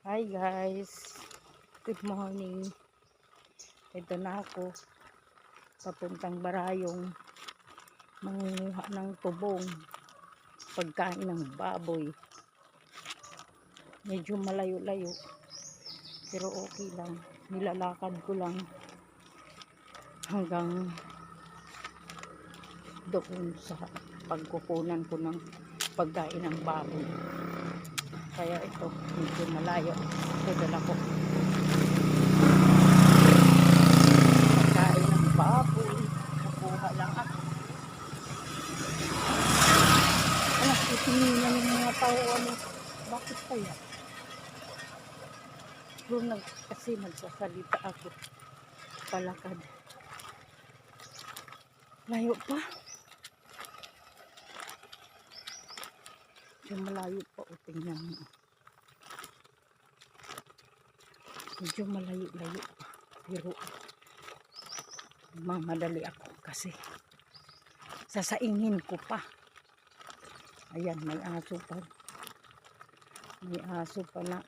Hi guys, good morning. Ito na ako, papuntang Barayong, mangunguha ng tubong, pagkain ng baboy. Medyo malayo-layo, pero okay lang. Nilalakad ko lang hanggang doon sa pagkukunan ko ng pagkain ng baboy. Kaya ito, medyo malayo. Ito dala ko pagkain ng baboy. Nakuha lang ako. Itinginan ng mga tao, bakit kaya? Kasi nagsasalita ako. Palakad. Layo pa. Medyo malayo pa. O, tingnan mo. Medyo malayo-layo pa. Pero mamadali ako kasi sasaingin ko pa. Ayan, may aso pa. May aso pa na.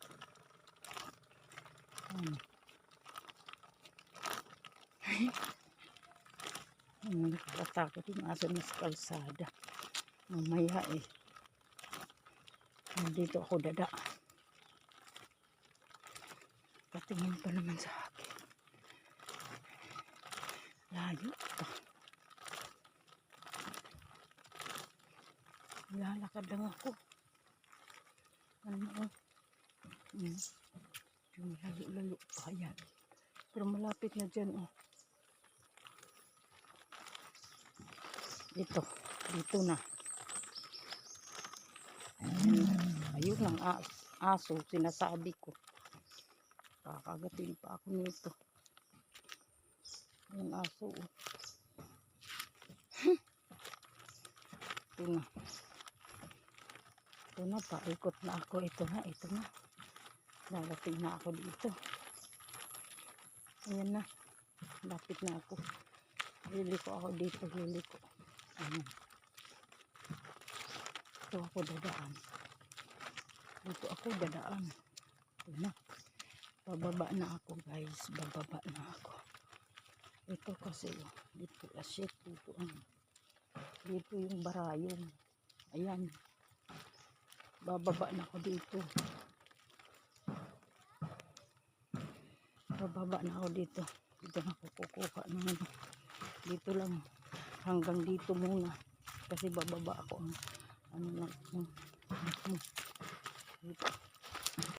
Nakakatakot yung aso na sa kalsada. Mamaya nandito ako dada. Patingin pa naman sa akin. Layo pa. Lalakad lang ako. Yung layo-layo pa yan. Pero malapit na dyan, Dito na. Ayun ang aso, sinasabi ko. Kakagatin pa ako nito. Yung aso, Ito na. Ito na, paikot na ako. Ito na. Lalating na ako dito. Ayan na. Lapit na ako. Liliko ako dito. Ayan. Ito ako dadaan. Ito na. Bababa na ako guys. Bababa na ako. Ito kasi. Dito yung Barayong. Ayan. Bababa na ako dito. Dito na ako kukuha ng dito lang. Hanggang dito muna. Kasi bababa ako. Dito.